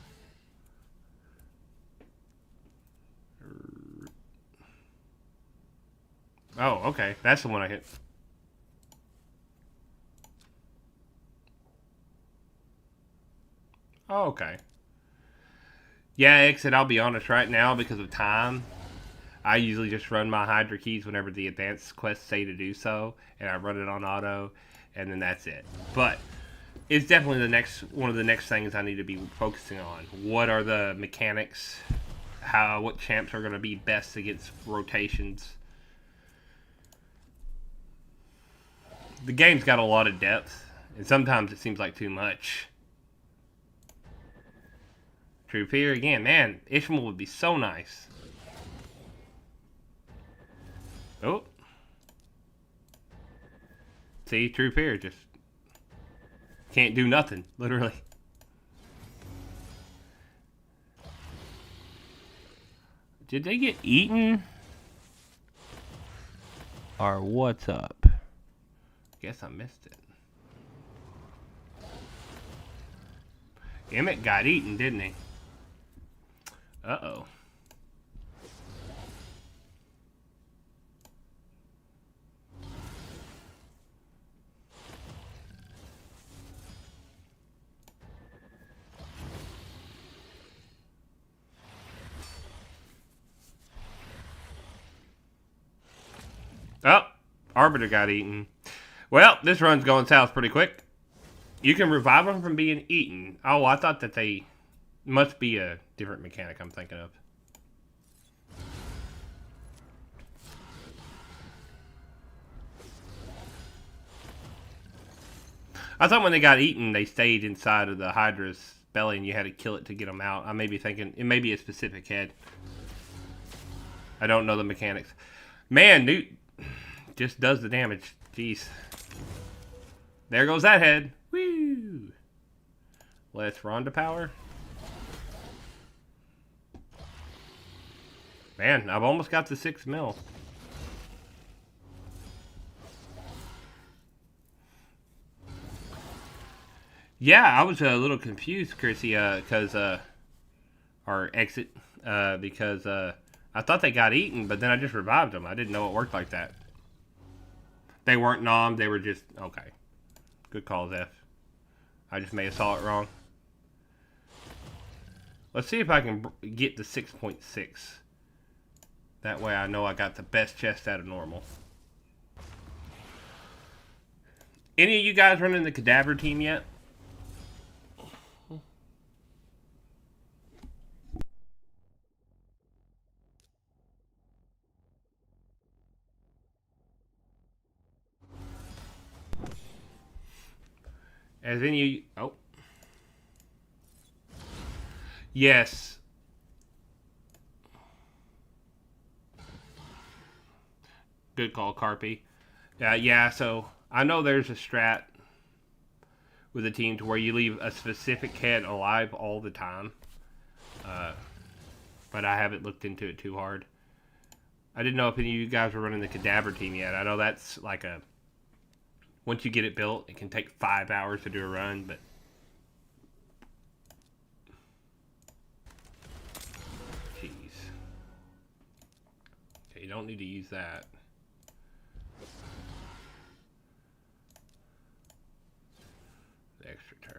Oh, okay. That's the one I hit. Oh, okay. Yeah, Exit, I'll be honest right now, because of time, I usually just run my Hydra keys whenever the advanced quests say to do so, and I run it on auto, and then that's it. But it's definitely one of the next things I need to be focusing on. What are the mechanics? What champs are going to be best against rotations? The game's got a lot of depth, and sometimes it seems like too much. True Fear again, man. Ishmael would be so nice. Oh. See, True Fear just can't do nothing, literally. Did they get eaten? Or what's up? Guess I missed it. Emmett got eaten, didn't he? Uh-oh. Oh, Arbiter got eaten. Well, this run's going south pretty quick. You can revive them from being eaten. Oh, I thought that they must be a different mechanic I'm thinking of. I thought when they got eaten, they stayed inside of the Hydra's belly and you had to kill it to get them out. I may be thinking it may be a specific head. I don't know the mechanics. Man, Newt just does the damage. Jeez. There goes that head. Woo! Let's Rhonda power. Man, I've almost got the 6 mil. Yeah, I was a little confused, Chrissy, because or Exit, because I thought they got eaten, but then I just revived them. I didn't know it worked like that. They weren't nommed, they were just, okay. Good call, Zeph. I just may have saw it wrong. Let's see if I can get the 6.6. That way I know I got the best chest out of normal. Any of you guys running the Cadaver team yet? As any of you... Oh. Yes. Good call, Carpy. Yeah, so I know there's a strat with a team to where you leave a specific head alive all the time. But I haven't looked into it too hard. I didn't know if any of you guys were running the Cadaver team yet. I know that's like a... Once you get it built, it can take 5 hours to do a run, but don't need to use that. The extra turn.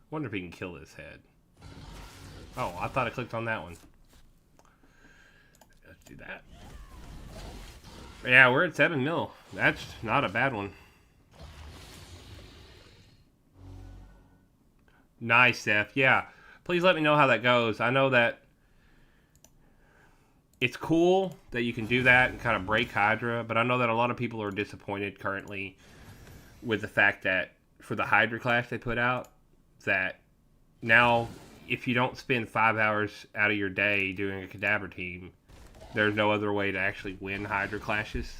Wonder if he can kill this head. Oh, I thought I clicked on that one. Let's do that. Yeah, we're at 7 mil. That's not a bad one. Nice, Steph. Yeah. Please let me know how that goes. I know that it's cool that you can do that and kind of break Hydra, but I know that a lot of people are disappointed currently with the fact that for the Hydra class they put out, that now if you don't spend 5 hours out of your day doing a cadaver team, there's no other way to actually win Hydra clashes.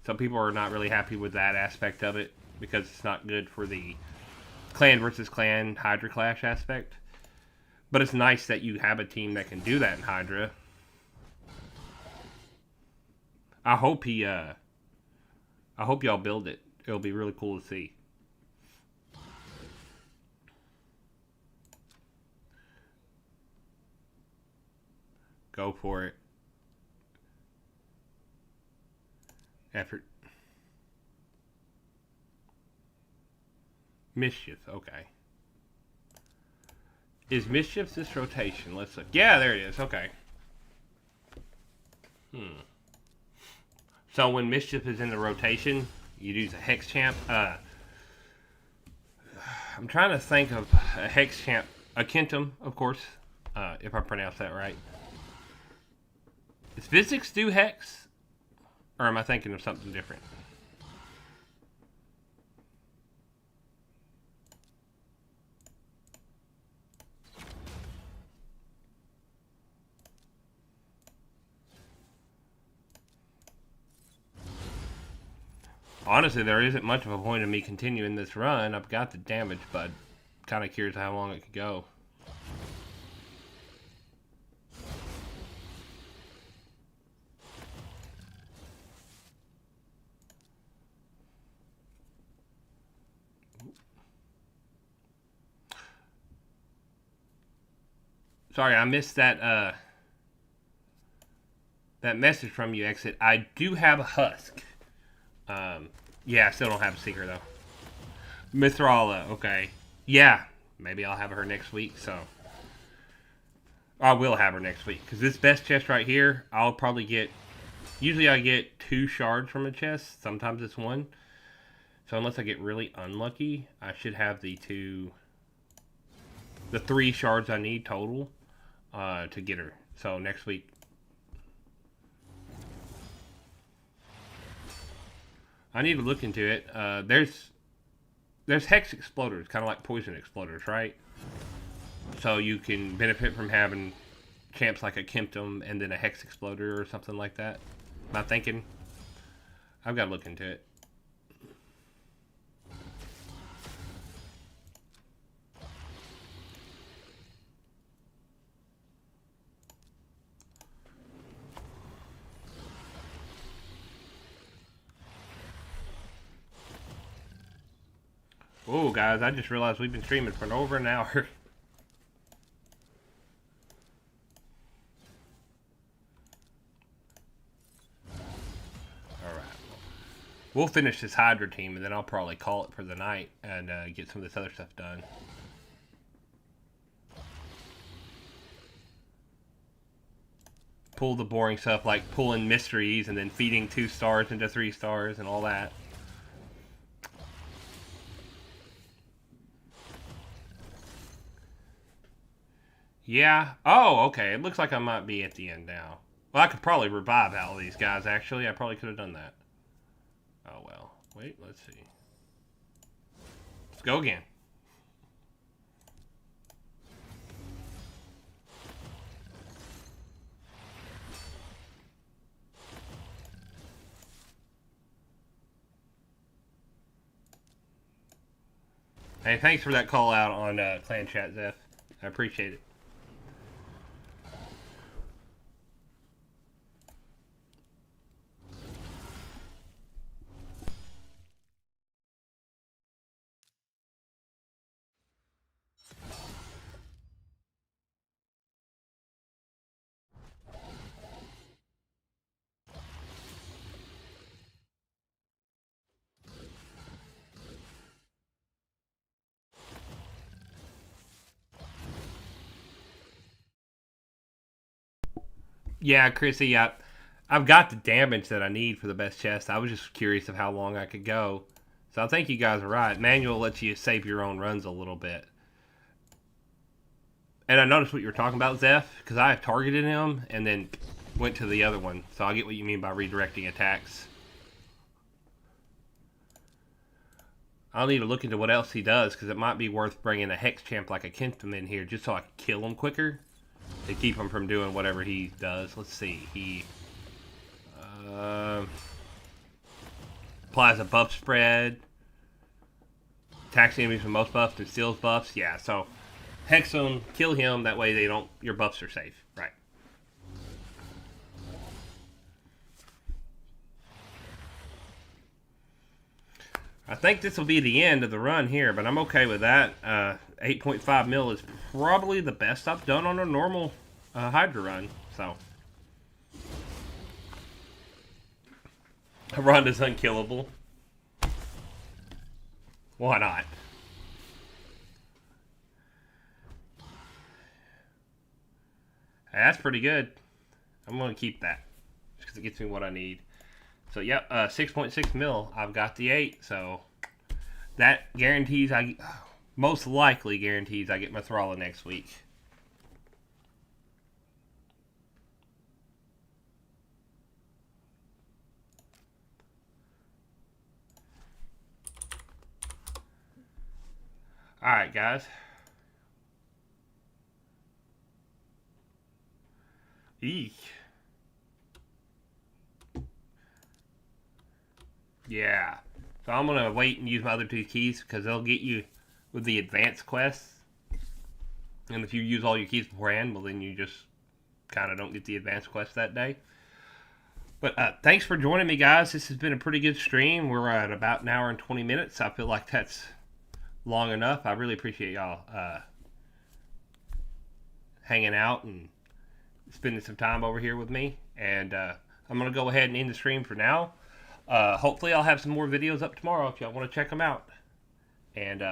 Some people are not really happy with that aspect of it because it's not good for the clan versus clan Hydra clash aspect. But it's nice that you have a team that can do that in Hydra. I hope y'all build it. It'll be really cool to see. Go for it. Effort. Mischief, okay. Is Mischief this rotation? Let's look. Yeah, there it is. Okay. So when Mischief is in the rotation, you use a Hex Champ. I'm trying to think of a Hex Champ. A Kentum, of course, if I pronounce that right. Does Physics do Hex? Or am I thinking of something different? Honestly, there isn't much of a point in me continuing this run. I've got the damage, but kind of curious how long it could go. Sorry, I missed that that message from you, Exit. I do have a Husk. Yeah, I still don't have a Seeker, though. Mithrala, okay. Yeah, maybe I'll have her next week, so. I will have her next week. Because this best chest right here, I'll probably get. Usually I get 2 shards from a chest. Sometimes it's 1. So unless I get really unlucky, I should have the 3 shards I need total to get her. So next week. I need to look into it. There's Hex Exploders, kind of like Poison Exploders, right? So you can benefit from having champs like a Kemptum and then a Hex Exploder or something like that. Am I thinking? I've got to look into it. Oh, guys, I just realized we've been streaming for over an hour. Alright. We'll finish this Hydra team, and then I'll probably call it for the night and get some of this other stuff done. Pull the boring stuff like pulling mysteries and then feeding 2 stars into 3 stars and all that. Yeah. Oh, okay. It looks like I might be at the end now. Well, I could probably revive all these guys, actually. I probably could have done that. Oh, well. Wait, let's see. Let's go again. Hey, thanks for that call out on Clan Chat, Zeph. I appreciate it. Yeah, Chrissy, I've got the damage that I need for the best chest. I was just curious of how long I could go. So I think you guys are right. Manual lets you save your own runs a little bit. And I noticed what you were talking about, Zeph, because I targeted him and then went to the other one. So I get what you mean by redirecting attacks. I'll need to look into what else he does, because it might be worth bringing a Hex Champ like a Kensum in here just so I can kill him quicker to keep him from doing whatever he does. Let's see. He applies a buff spread, attacks enemies with most buffs and steals buffs. Yeah, so Hex him, kill him. That way they don't. Your buffs are safe. Right. I think this will be the end of the run here, but I'm okay with that. 8.5 mil is probably the best I've done on a normal Hydra run. So a run is unkillable. Why not? That's pretty good. I'm going to keep that because it gets me what I need. So, yep, 6.6 mil. I've got the 8, so that guarantees most likely guarantees I get my Thrala next week. Alright, guys. Eek. Yeah. So I'm going to wait and use my other 2 keys because they'll get you with the advanced quests. And if you use all your keys beforehand, well, then you just kind of don't get the advanced quest that day. But thanks for joining me, guys. This has been a pretty good stream. We're at about an hour and 20 minutes. I feel like that's long enough. I really appreciate y'all hanging out and spending some time over here with me. And I'm going to go ahead and end the stream for now. Hopefully I'll have some more videos up tomorrow if y'all want to check them out. And